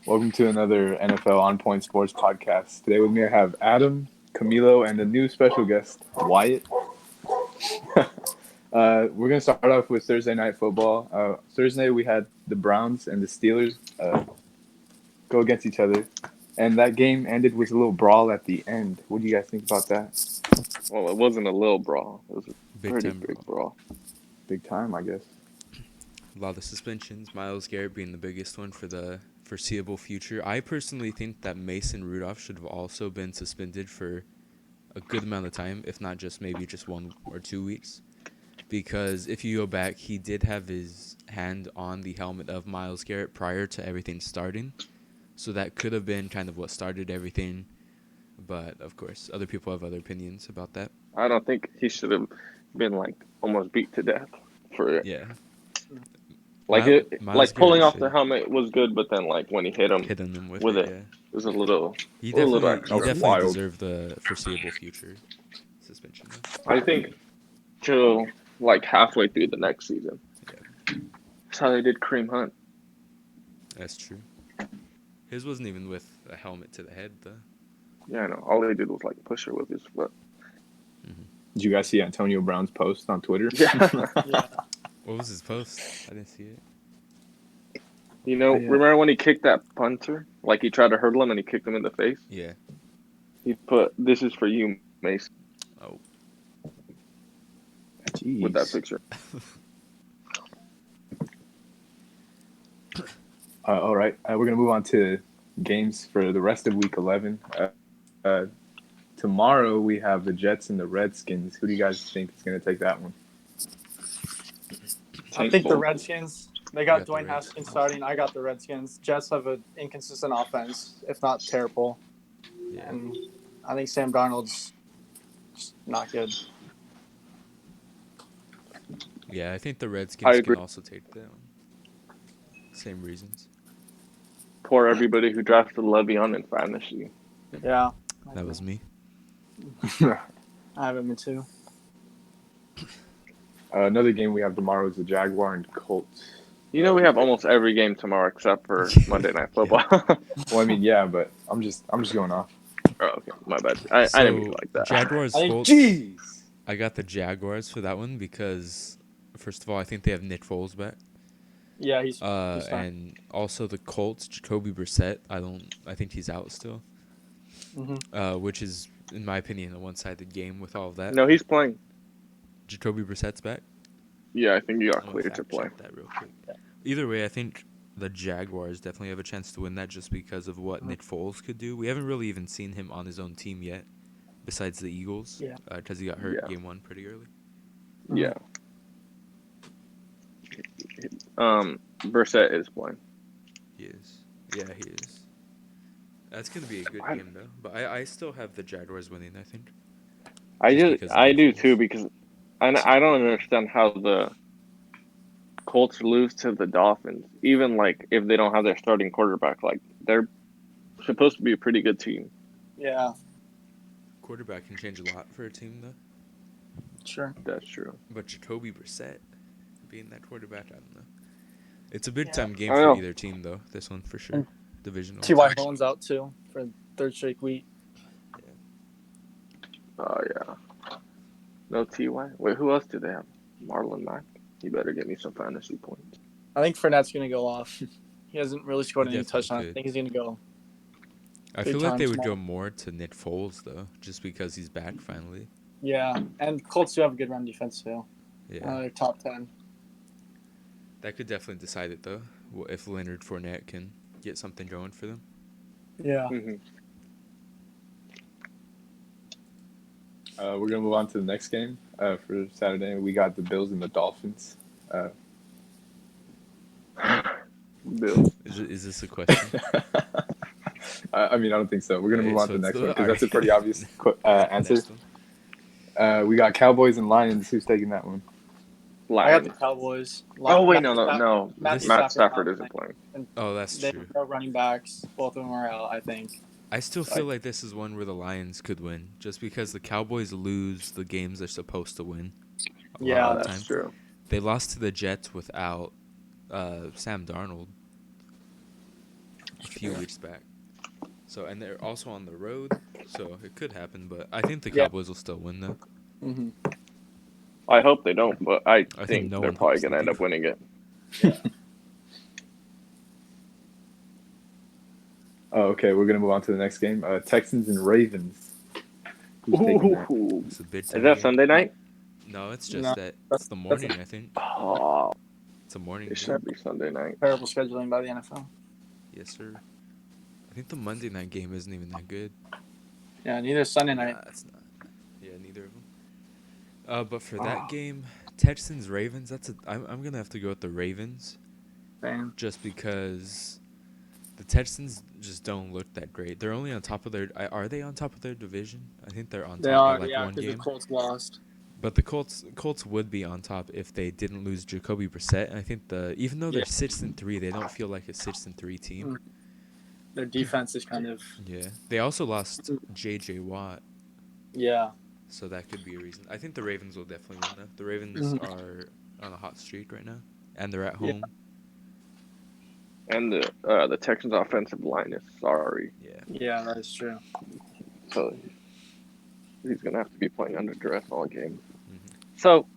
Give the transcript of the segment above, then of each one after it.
Welcome to another NFL On Point Sports podcast. Today with me I have Adam, Camilo, and a new special guest, Wyatt. We're going to start off with Thursday Night Football. Thursday we had the Browns and the Steelers go against each other. And that game ended with a little brawl at the end. What do you guys think about that? Well, it wasn't a little brawl. It was a Big pretty time big brawl. Big time, I guess. A lot of suspensions. Myles Garrett being the biggest one for the foreseeable future. I personally think that Mason Rudolph should have also been suspended for a good amount of time, if not just maybe just 1 or 2 weeks. Because if you go back, he did have his hand on the helmet of Myles Garrett prior to everything starting. So that could have been kind of what started everything. But, of course, other people have other opinions about that. I don't think he should have been almost beat to death for it. Yeah. Like pulling off the helmet was good, but then when he hit him with it, yeah. it was a little. He little definitely wild. deserved the foreseeable future suspension. I think till halfway through the next season. Yeah. That's how they did Kareem Hunt. That's true. His wasn't even with a helmet to the head, though. Yeah, I know. All they did was push her with his foot. Mm-hmm. Did you guys see Antonio Brown's post on Twitter? Yeah. What was his post? I didn't see it. Remember when he kicked that punter? He tried to hurdle him and he kicked him in the face? Yeah. He put, "This is for you, Mason." Oh. Jeez. With that picture. All right. We're going to move on to games for the rest of Week 11. Tomorrow we have the Jets and the Redskins. Who do you guys think is going to take that one? I think the Redskins. They got the Dwayne Reds. Haskins starting. I got the Redskins. Jets have an inconsistent offense, if not terrible. Yeah. And I think Sam Darnold's just not good. Yeah, I think the I Redskins agree. can also take that one. Same reasons. Poor everybody who drafted Le'Veon in fantasy. Yeah. That was me. I have him too. Another game we have tomorrow is the Jaguar and Colts. We have almost every game tomorrow except for Monday Night Football. Well, I mean, yeah, but I'm just going off. Oh, okay, my bad. I didn't mean it like that. Jaguars, Colts. Jeez. I got the Jaguars for that one because, first of all, I think they have Nick Foles back. Yeah, he's fine. And also the Colts, Jacoby Brissett. I think he's out still. Mm-hmm. Which is, in my opinion, a one-sided game with all of that. No, he's playing. Jacoby Brissett's back. Yeah, I think you got I'm gonna cleared to fact play. check that real quick. Either way, I think the Jaguars definitely have a chance to win that just because of what Nick Foles could do. We haven't really even seen him on his own team yet, besides the Eagles. Yeah. Because he got hurt Yeah. game 1 pretty early. Yeah. Brissett is playing. He is. Yeah, he is. That's going to be a good game, though. But I still have the Jaguars winning, I think. I because of do Nick too Foles. because I don't understand how the Colts lose to the Dolphins, even if they don't have their starting quarterback. They're supposed to be a pretty good team. Yeah, Quarterback can change a lot for a team, though. sure. That's true. But Jacoby Brissett being that quarterback, I don't know. It's a big-time game I for know. either team, though. This one for sure. And Divisional. T.Y. Hilton's out too for the third straight week. Oh yeah. No Ty. Wait, who else do they have? Marlon Mack. You better get me some fantasy points. I think Fournette's gonna go off. He hasn't really scored He any definitely touchdowns. could. I think he's gonna go. I Big feel like they time would go tomorrow. more to Nick Foles, though, just because he's back finally. Yeah, and Colts do have a good run defense too. Yeah. They're top 10. That could definitely decide it, though, if Leonard Fournette can get something going for them. Yeah. Mm-hmm. We're going to move on to the next game for Saturday. We got the Bills and the Dolphins. Bill. Is this a question? I mean, I don't think so. We're going to Okay, move on so to the it's next the- one because that's a alright. pretty obvious answer. Next one. We got Cowboys and Lions. Who's taking that one? I got the Lions. Cowboys. Oh wait, Matt no. Matthew Matt Stafford's Stafford not isn't playing. Oh, that's They true. have no running backs. Both of them are out, I think. I still feel like this is one where the Lions could win, just because the Cowboys lose the games they're supposed to win. a Yeah, lot of the That's time. true. They lost to the Jets without Sam Darnold. a few weeks back. So, and they're also on the road, so it could happen. But I think the Yeah. Cowboys will still win, though. Mm-hmm. I hope they don't, but I think think no they're one probably hopes going to they end do. up winning it. Oh, okay. We're gonna move on to the next game. Texans and Ravens. Who's taking that? Ooh. It's a big Is time that game. Sunday night? No, it's No, just that that's- it's the that's a- morning. I think Oh, it's a morning it game. should be Sunday night. Terrible scheduling by the NFL. Yes, sir. I think the Monday night game isn't even that good. Yeah, neither is Sunday night. Nah, it's not. Yeah, neither of them. But for Oh. that game, Texans Ravens. I'm gonna have to go with the Ravens Same. just because the Texans just don't look that great. They're only on top of their. Are they on top of their division? I think they're on They top are, by like yeah, one because the game. Colts lost. But the Colts would be on top if they didn't lose Jacoby Brissett. And I think even though they're Yeah. 6-3, they don't feel like a 6-3 team. Their defense is kind of Yeah. They also lost J.J. Watt, yeah. so that could be a reason. I think the Ravens will definitely win though. The Ravens Mhm. are on a hot streak right now, and they're at Yeah. home. And the Texans' offensive line is sorry. Yeah. Yeah, that is true. So he's going to have to be playing under duress all game. Mhm. So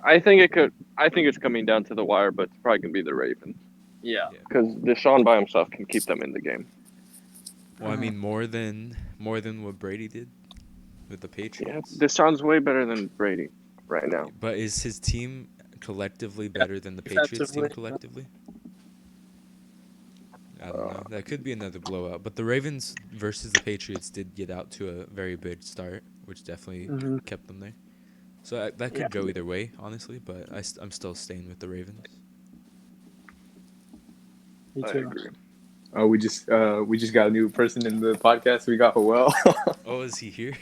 I think it's coming down to the wire, but it's probably going to be the Ravens. Yeah. Because Deshaun by himself can keep them in the game. Well, I Mhm. mean more than what Brady did with the Yeah, Patriots. Deshaun's way better than Brady right now. But is his team collectively better than the Patriots team Defensively. collectively? I don't know. That could be another blowout. But the Ravens versus the Patriots did get out to a very big start, which definitely Mhm. kept them there. So that could Yeah. go either way, honestly. But I'm still staying with the Ravens. Me I too. agree. Oh, we just got a new person in the podcast. We got Howell. Oh, is he here?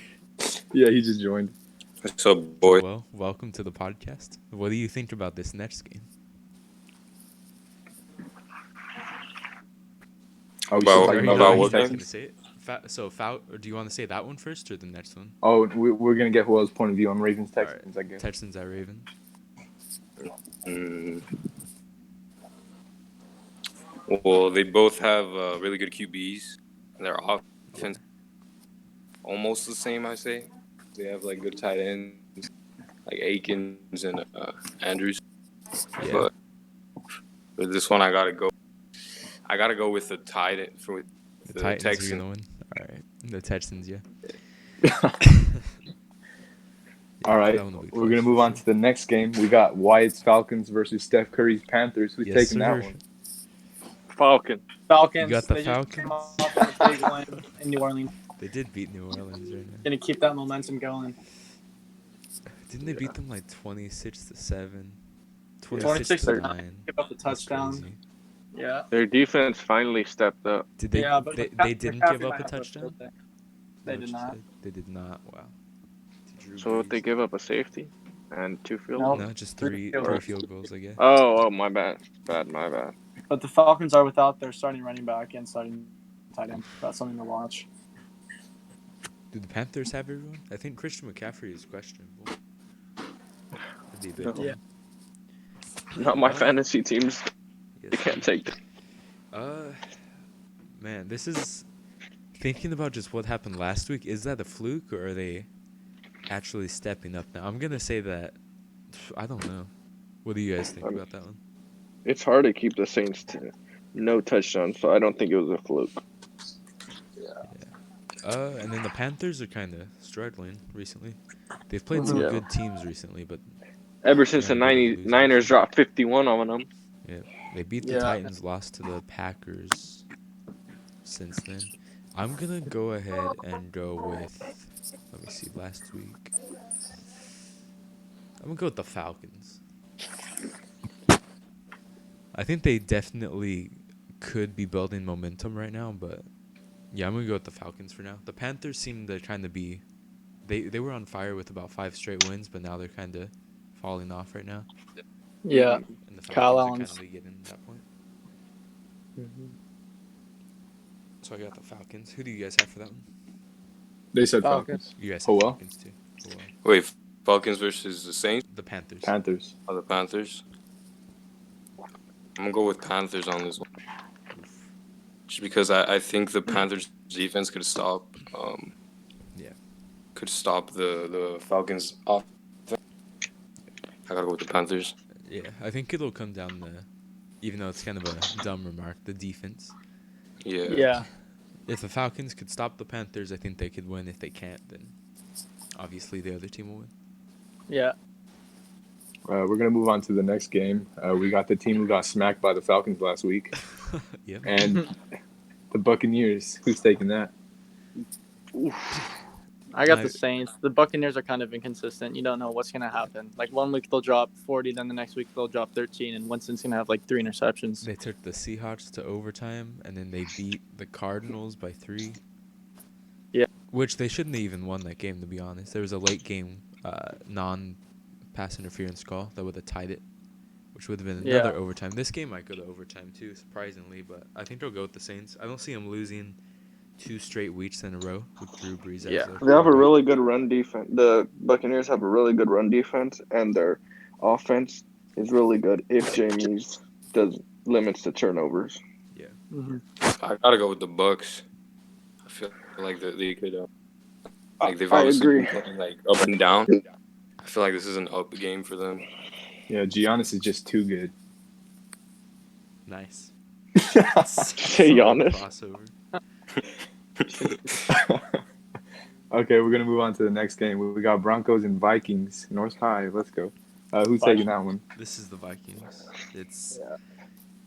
Yeah, he just joined. What's up, boy? Well, welcome to the podcast. What do you think about this next game? Oh, we About- still talking Are you about about Ravens what game? gonna Texans? say it? Or do you want to say that one first or the next one? Oh, we're gonna get Howell's point of view on Ravens All right. Texans. I guess. Texans at Ravens. Well, they both have really good QBs. Their offense almost the same, I say. They have like good tight ends, like Akins and Andrews. Yeah. But with this one, I gotta go. I gotta go with the tight end for The the Titans are Texans. gonna win. All right. The Texans, yeah. All right, That one will be we're close gonna for move on sure. to the next game. We got Wyatt's Falcons versus Steph Curry's Panthers. Who's Yes, taking that sir. one? Falcon. Falcons. You got the they just came Falcons? off of a big win in New Orleans. They did beat New Orleans right now. Gonna keep that momentum going. Didn't they beat them like 26-7? 26 26-9. Give up the That's touchdown. crazy. Yeah. Their defense finally stepped up. Did they? Yeah, but they didn't give up a touchdown. They Is did that not. what you said? They did not. Wow. To Drew So they Brees. give up a safety and 2 field No. goals. No, just Three three field field goals, I guess. Oh, my bad. My bad. But the Falcons are without their starting running back and starting tight end. That's something to watch. Do the Panthers have everyone? I think Christian McCaffrey is questionable. That'd be a big No. one. Yeah. Not my fantasy teams. Yes, They can't sir. take that. Man, this is thinking about just what happened last week. Is that a fluke or are they actually stepping up now? I'm gonna say that. I don't know. What do you guys think about that one? It's hard to keep the Saints to no touchdowns, so I don't think it was a fluke. And then the Panthers are kind of struggling recently. They've played some Yeah. good teams recently, but Ever since the They're on a bit of a 99ers dropped 51 on them. they beat the Yeah. Titans, lost to the Packers since then. I'm gonna go ahead and go with. Let me see. Last week, I'm gonna go with the Falcons. I think they definitely could be building momentum right now, but yeah, I'm gonna go with the Falcons for now. The Panthers seem to kind of be. They were on fire with about 5 straight wins, but now they're kind of falling off right now. Yeah. And the Kyle Falcons are Allen's- kind of getting to that point. So I got the Falcons. Who do you guys have for that one? They said Falcons. Falcons. You guys Oh, have well. Falcons too. Oh, well. Wait, Falcons versus the Saints The Panthers. Panthers. or the Panthers? I'm gonna go with Panthers on this one. just because I think the Panthers defense could stop Yeah. could stop the Falcons off. I gotta go with the Panthers. Yeah, I think it'll come down to, even though it's kind of a dumb remark, the defense. Yeah. Yeah. If the Falcons could stop the Panthers, I think they could win. If they can't, then obviously the other team will win. Yeah. We're gonna move on to the next game. We got the team who got smacked by the Falcons last week, Yep. and the Buccaneers. Who's taking that? I got I- the Saints. The Buccaneers are kind of inconsistent. You don't know what's going to happen. Like 1 week they'll drop 40, then the next week they'll drop 13, and Winston's going to have like 3 interceptions. They took the Seahawks to overtime, and then they beat the Cardinals by 3. Yeah. Which they shouldn't have even won that game, to be honest. There was a late game non-pass interference call that would have tied it, which would have been another overtime. This game might go to overtime too, surprisingly, but I think they'll go with the Saints. I don't see them losing 2 straight weeks in a row with Drew Brees. as Yeah. their They have a quarterback. really good run defense. The Buccaneers have a really good run defense, and their offense is really good if James does limits the turnovers. Mhm. I gotta go with the Bucks. I feel like they could. Like they've I obviously agree. been playing like up and down. I feel like this is an up game for them. Yeah, Giannis is just too good. Nice. Hey, Giannis. Crossover. Okay, we're gonna move on to the next game. We got Broncos and Vikings. North High. Let's go. Who's taking that one? This is the Vikings. It's.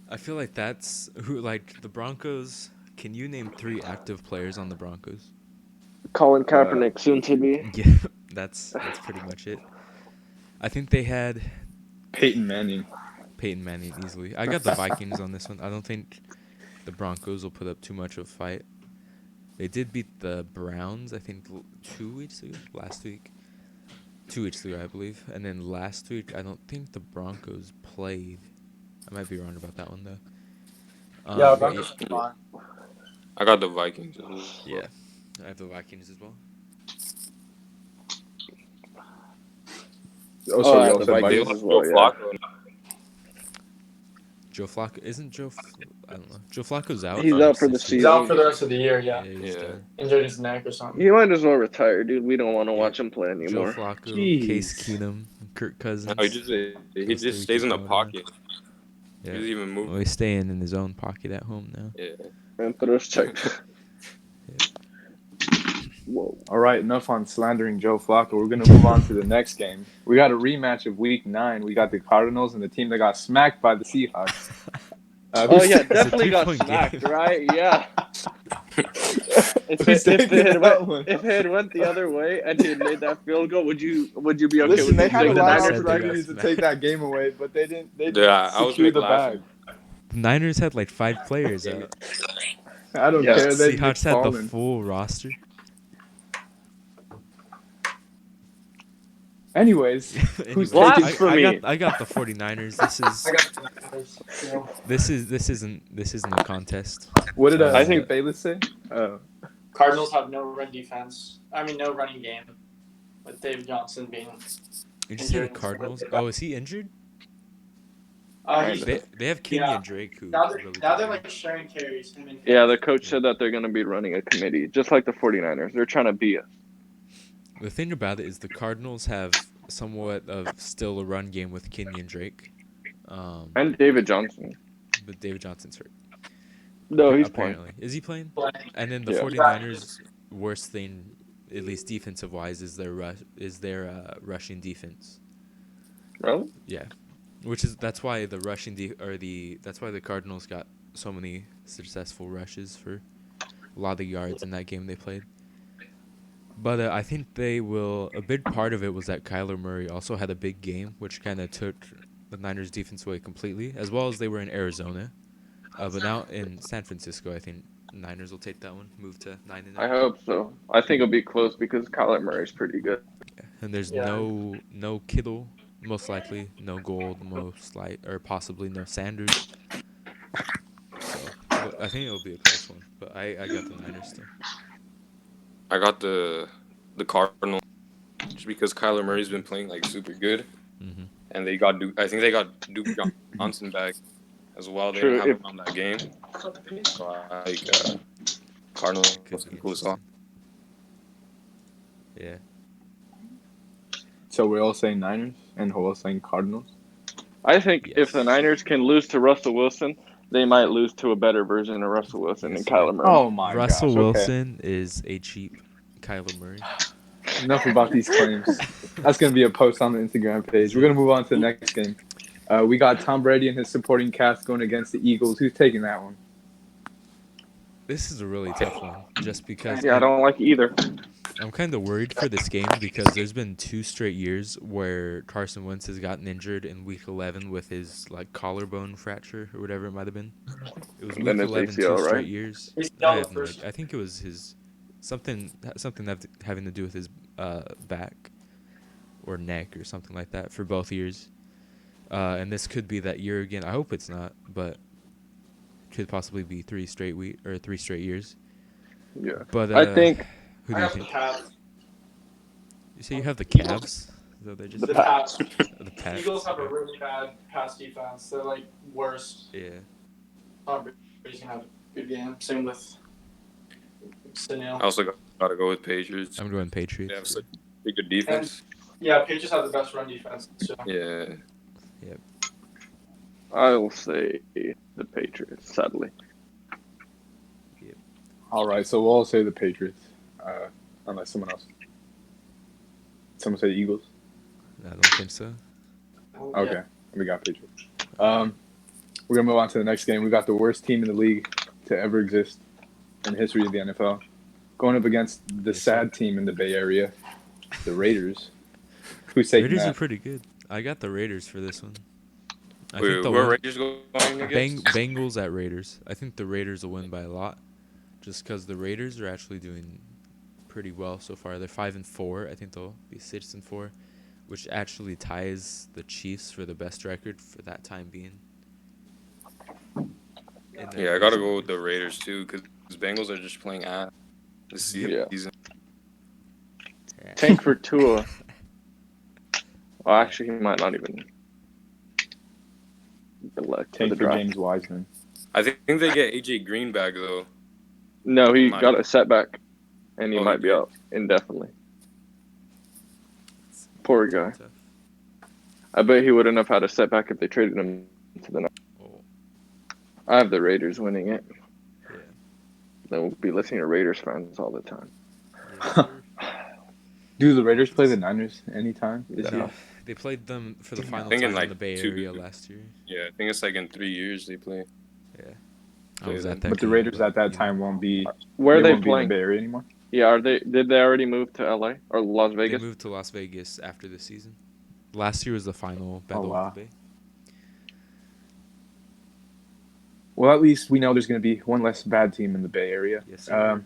I feel like that's who, like the Broncos. Can you name 3 active players on the Broncos? Colin Kaepernick, soon to be. Yeah, that's pretty much it. I think they had Peyton Manning. Peyton Manning easily. I got the Vikings on this one. I don't think the Broncos will put up too much of a fight. They did beat the Browns, I think, 2 weeks ago. Last week. 2 weeks ago, I believe. And then last week, I don't think the Broncos played. I might be wrong about that one, though. Yeah, but Broncos are fine. I got the Vikings. yeah, I have the Vikings as well. Oh, so I you have also the said Vikings Vikings? as well, yeah. Joe Flacco isn't I don't know. Joe Flacco's out. He's out for the this week. He's out for the rest of the year, yeah. he's Yeah. done. Injured his neck or something. He might as well retire, dude. We don't want to Yeah. watch him play Joe anymore. Flacco, Jeez. Case Keenum, Kirk Cousins. No, he just stays in the pocket. He Yeah. doesn't even move. Well, he's staying in his own pocket at home now. Yeah. And throws check. Whoa. All right, enough on slandering Joe Flacco. We're going to move on to the next game. We got a rematch of Week 9. We got the Cardinals and the team that got smacked by the Seahawks. Oh yeah, It's a definitely got 3-point smacked, game. right? Yeah. If Who's it taking had that went, one? if it had went the other way and he had made that field goal, would you be okay Listen, with they him had a taking the lot of Niners? Niners? opportunities to take that game away, but they didn't. They Yeah, I was secure the McLaughlin. bag. The Niners had like 5 players out. I don't Yeah. care. They Seahawks had the fallen. full roster. Anyways, who's Anyway, taking? Blasphemy. I got the 49ers. I got the Niners. Yeah. This isn't a contest. What did I think Bayless say? Cardinals have no run defense. I mean, no running game. With Dave Johnson being. You just say the Injured. Cardinals. Oh, is he injured? He's, They have Kenyon Yeah. Drake who. now really they're good. like sharing carries. Him and Yeah, the coach said that they're going to be running a committee, just like the 49ers. They're trying to beat us. The thing about it is the Cardinals have somewhat of still a run game with Kenyon Drake. And David Johnson. But David Johnson's hurt. No, he's playing. apparently. Is he playing? playing. And then the Yeah. 49ers' worst thing, at least defensive wise, is their rushing defense. Really? Yeah, that's why the that's why the Cardinals got so many successful rushes for a lot of the yards in that game they played. But I think they will. A big part of it was that Kyler Murray also had a big game, which kind of took the Niners' defense away completely, as well as they were in Arizona. But now in San Francisco, I think Niners will take that one, move to 9-9. I hope so. I think it'll be close because Kyler Murray's pretty good. And there's Yeah. no Kittle, most likely, no Gold, or possibly no Sanders. So, but I think it'll be a close one. But I got the Niners still. I got the Cardinals just because Kyler Murray's been playing like super good, Mm-hmm. and I think they got Duke Johnson back as well. They True, didn't have if- him on that game. Like Cardinals Could be and cool song. interesting. Yeah. So we're all saying Niners and we're all saying Cardinals. I think if Yes. the Niners can lose to Russell Wilson, they might lose to a better version of Russell Wilson Yes, than sir. Kyler Murray. Oh my Russell gosh. Wilson is a cheap Kyler Murray. Okay. Enough about these claims. That's gonna be a post on the Instagram page. We're gonna move on to the next game. We got Tom Brady and his supporting cast going against the Eagles. Who's taking that one? This is a really tough one, just because Yeah, I don't like either. I'm kind of worried for this game because there's been 2 straight years where Carson Wentz has gotten injured in Week 11 with his like collarbone fracture or whatever it might have been. It was And Week then it's 11 ACL, 2 straight right? years. ACL I have no first. idea. I think it was his something having to do with his back or neck or something like that for both years. And this could be that year again. I hope it's not, but could possibly be 3 straight 3 straight years. Yeah. But I think who I do you have the think? Pats. You say you have the Cavs? Is that what they just The said? Pats. The Pats. Eagles have a okay. really bad pass defense. They're like worst. Yeah. Tom Brady's gonna have a good game. Same with Sunil. I also gotta go with Patriots. I'm going Patriots. They have yeah. such a good defense. Yeah, Patriots have the best run defense. So. Yeah. I will say the Patriots, sadly. All right, so we'll all say the Patriots, unless someone else. Someone say the Eagles. I don't think so. Okay, Yeah. we got Patriots. We're gonna move on to the next game. We got the worst team in the league to ever exist in the history of the NFL, going up against the sad team in the Bay Area, the Raiders. Who's taking Raiders that? are pretty good. I got the Raiders for this one. I Wait, think they'll who are win. Raiders going against? Bengals at Raiders. I think the Raiders will win by a lot, just because the Raiders are actually doing pretty well so far. They're 5-4. I think they'll be 6-4, which actually ties the Chiefs for the best record for that time being. Yeah, I gotta go with the Raiders too, because Bengals are just playing ass this season. Tank for Tua. Well, actually, he might not even elect for Tank the for draft. James Wiseman. I think they get AJ Green back though. No, he Might. got a setback, and he Oh, he might be did? out indefinitely. Poor guy. Tough. I bet he wouldn't have had a setback if they traded him to the Niners. Oh, I have the Raiders winning it. yeah. Then we'll be listening to Raiders fans all the time. Yes, sir. Do the Raiders play the Niners anytime this No. year? They played them for the final think in, time like, in the Bay 2 Area last year. Yeah, I think it's like in 3 years they play. Yeah. I Play was them. at that But the game, Raiders but, at that you know. time won't be. Where are they won't be in playing? the Bay Area anymore. Yeah, are they? Did they already move to LA or Las They Vegas? moved to Las Vegas after the season. Last year was the final Battle wow. of the Bay. Well, at least we know there's going to be one less bad team in the Bay Area. Yes, sir.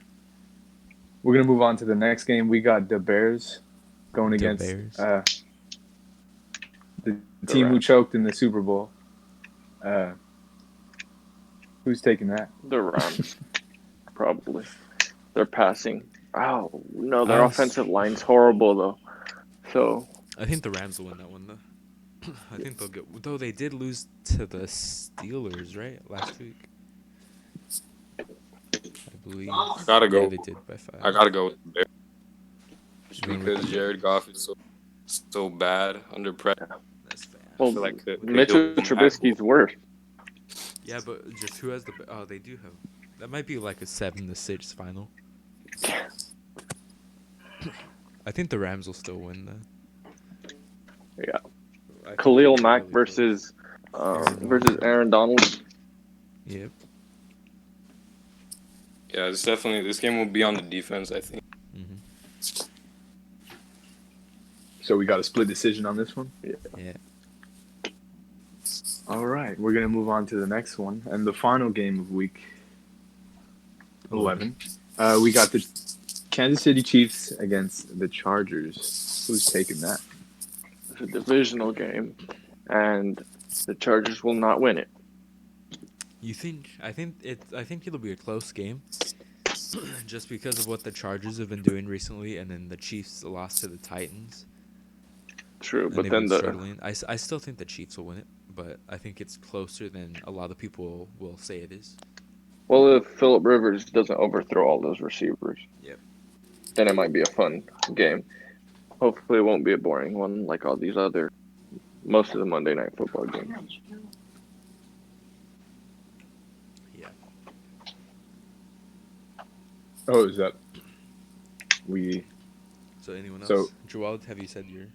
We're going to move on to the next game. We got the Bears going The against Bears. The team who Rams. choked in the Super Bowl. Who's taking that? The Rams, probably. They're passing. Oh no, their I offensive line's horrible though. So I think the Rams will win that one, though. I think they'll get. Though they did lose to the Steelers, right, last week. I believe. I gotta go. Yeah, they did by 5. I gotta go with the Bears. Just You going with because the Jared Goff is so bad under pressure. That's fair. well, feel like the- Mitchell the- Trubisky's worse. Yeah, but just who has the? Oh, they do have. That might be like a 7-6 final. I think the Rams will still win though. Yeah, I think Khalil they're Mack really close. versus Aaron Donald. Yep. Yeah, this game will be on the defense, I think. Mhm. So we got a split decision on this one? Yeah. All right. We're going to move on to the next one. And the final game of week 11. We got the Kansas City Chiefs against the Chargers. Who's taking that? It's a divisional game, and the Chargers will not win it. You think? I think it'll be a close game, just because of what the Chargers have been doing recently, and then the Chiefs lost to the Titans. True, And but they've then been the struggling. I still think the Chiefs will win it, but I think it's closer than a lot of people will say it is. Well, if Phillip Rivers doesn't overthrow all those receivers, Yep. then it might be a fun game. Hopefully, it won't be a boring one like all these other most of the Monday Night Football games. Yeah. Oh, is that we? So anyone else? So- Joel, have you said your?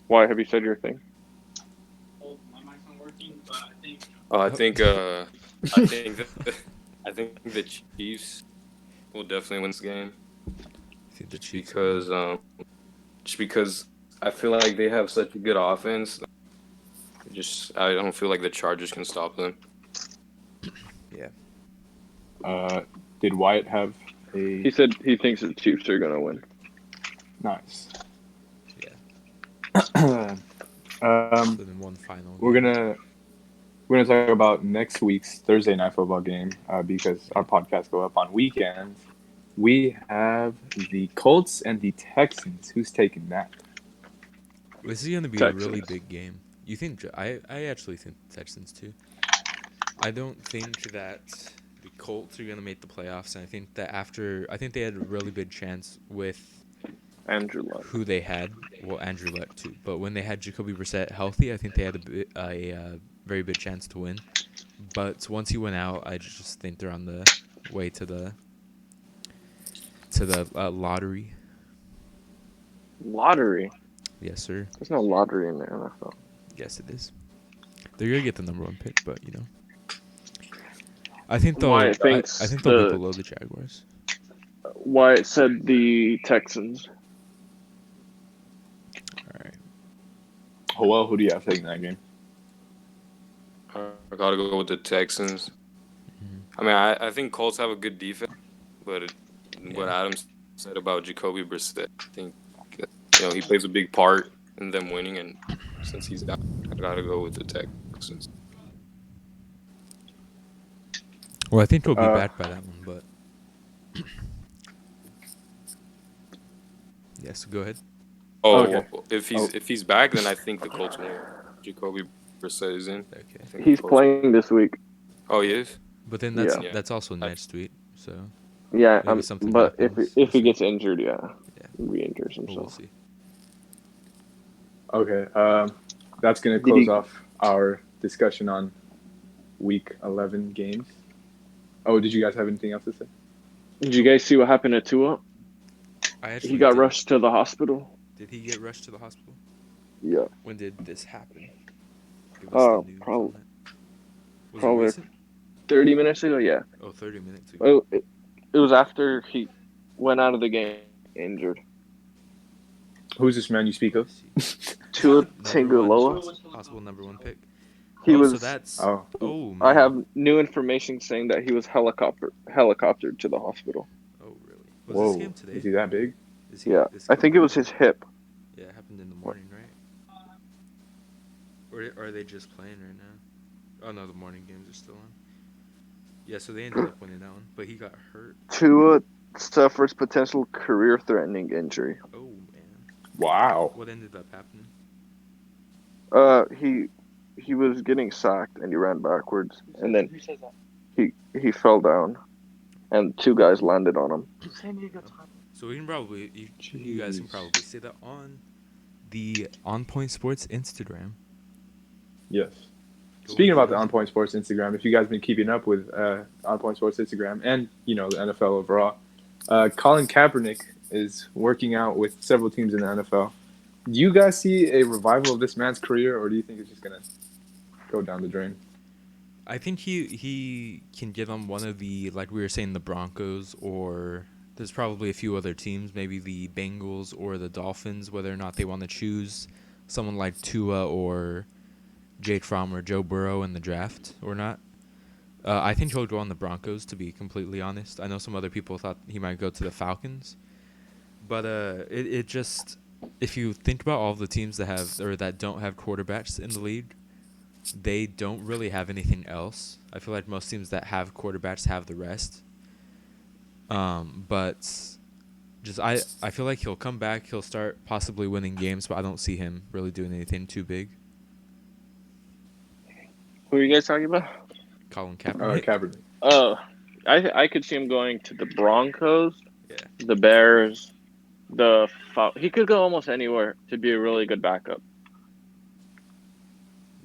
Why have you said your thing? Oh, my mic's not working, but I think Oh, I think I think the Chiefs will definitely win this game I think the Chiefs. just because I feel like they have such a good offense. I don't feel like the Chargers can stop them. Did Wyatt have He a said he thinks the Chiefs are gonna win. nice? Yeah. um, So then one final. we're game. gonna talk about next week's Thursday night football game because our podcasts go up on weekends. We have the Colts and the Texans. Who's taking that? This is gonna be a really Texans. big game. You think? I actually think the Texans too. I don't think that the Colts are gonna make the playoffs, and I think that I think they had a really big chance with Andrew Luck. who they had. Well, Andrew Luck too, but when they had Jacoby Brissett healthy, I think they had a very big chance to win. But once he went out, I just think they're on the way to the lottery. Lottery. Yes, sir. There's no lottery in the NFL. Yes, it is. They're gonna get the number 1 pick, but I think they'll. Wyatt I thinks think they'll be the- below the Jaguars. Wyatt said the Texans. All right. Oh, well, who do you have taking that game? I gotta go with the Texans. Mhm. I mean, I think Colts have a good defense, but what Adam said about Jacoby Brissett, I think he plays a big part in them winning, and since he's out, I gotta go with the Texans. Well, I think he'll be Uh, back by that one, but. Yes, go ahead. Oh, Okay. well, if he's back, then I think the Colts win. Jacoby Brissett is in. Okay. I think He's the Colts- playing this week. Oh, he is. But then that's Yeah. that's also next week, so Yeah, Maybe something but happens. if he We'll gets injured, yeah, Yeah. he re-injures we'll himself. see. Okay, that's gonna Did close he- off our discussion on Week 11 games. Oh, did you guys have anything else to say? Did you guys see what happened to Tua? I actually He got did- rushed to the hospital. Did he get rushed to the hospital? Yeah, When did this happen? Give Oh, the news prob- on that. Was probably- it recent? 30 minutes ago. Yeah, 30 minutes ago. it was after he went out of the game injured. Who's this man you speak of? Tua Number Tagovailoa. Possible number 1 pick. He So was. that's. Oh, Oh, man. I have new information saying that he was helicoptered to the hospital. Oh, really? Was whoa! this game today? Is he that big? Is he- Yeah, this I game think it was today? his hip. Yeah, it happened in the morning, right? Or are they just playing right now? Oh no, the morning games are still on. Yeah, so they ended up winning that one, but he got hurt. Tua suffers potential career-threatening injury. Oh man, Wow. what ended up happening? He was getting sacked and he ran backwards, and then he fell down, and two guys landed on him. So we can probably you guys can probably see that on the On Point Sports Instagram. Yes. Go Speaking on, about the guys. On Point Sports Instagram, if you guys been keeping up with On Point Sports Instagram and the NFL overall, Colin Kaepernick is working out with several teams in the NFL. Do you guys see a revival of this man's career, or do you think it's just gonna go down the drain? I think he can get on one of the, like we were saying, the Broncos, or there's probably a few other teams, maybe the Bengals or the Dolphins, whether or not they want to choose someone like Tua or Jake Fromm or Joe Burrow in the draft or not. I think he'll go on the Broncos, to be completely honest. I know some other people thought he might go to the Falcons. But it just, if you think about all the teams that have or that don't have quarterbacks in the league, they don't really have anything else. I feel like most teams that have quarterbacks have the rest. But just I feel like he'll come back. He'll start possibly winning games, but I don't see him really doing anything too big. Who are you guys talking about? Colin Kaepernick. Kaepernick. Oh, I could see him going to the Broncos, Yeah. the Bears, he could go almost anywhere to be a really good backup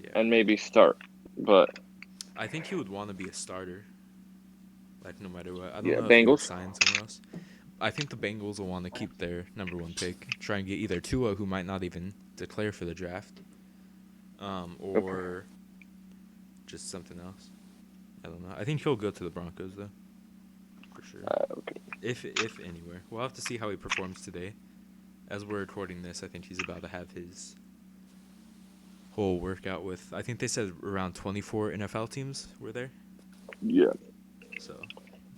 Yeah. and maybe start. But I think he would want to be a starter. Like no matter what. I don't yeah, know if he would Bengals. sign somewhere else. I think the Bengals will want to keep their number 1 pick, try and get either Tua, who might not even declare for the draft, or just something else. I don't know. I think he'll go to the Broncos though, for sure. Okay. If anywhere, we'll have to see how he performs today. As we're recording this, I think he's about to have his whole workout with. I think they said around 24 NFL teams were there. Yeah, So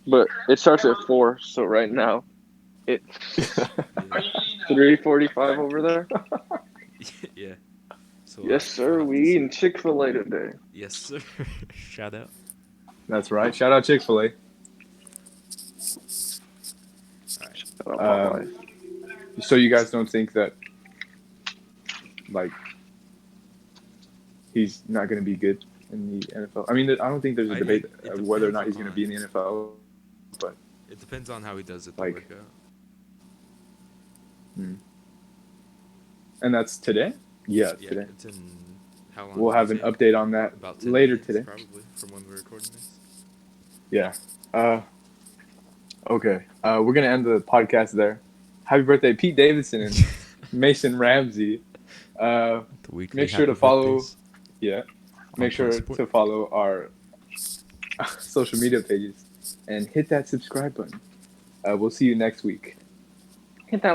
but it starts at 4. So right now, it's yeah. 3:45 over there. Yeah. So Yes, sir. we'll have to We see. eating Chick-fil-A today. Yes, sir. Shout out. That's right. Shout out Chick-fil-A. So you guys don't think that, like, he's not going to be good in the NFL? I mean, I don't think there's a debate it of whether or depends not he's going to be in the NFL. But It depends on how he does at the Like- workout. and that's today. Yeah, Yeah, today. it's in how long? We'll did have he an say? update on that About 10 later minutes, today. probably from when we're recording this. Yeah. Okay. We're gonna end the podcast there. Happy birthday, Pete Davidson and Mason Ramsey. The weekly Make sure to happy follow- birthdays Yeah. on Make sure Transport. to follow our social media pages and hit that subscribe button. We'll see you next week. Hit that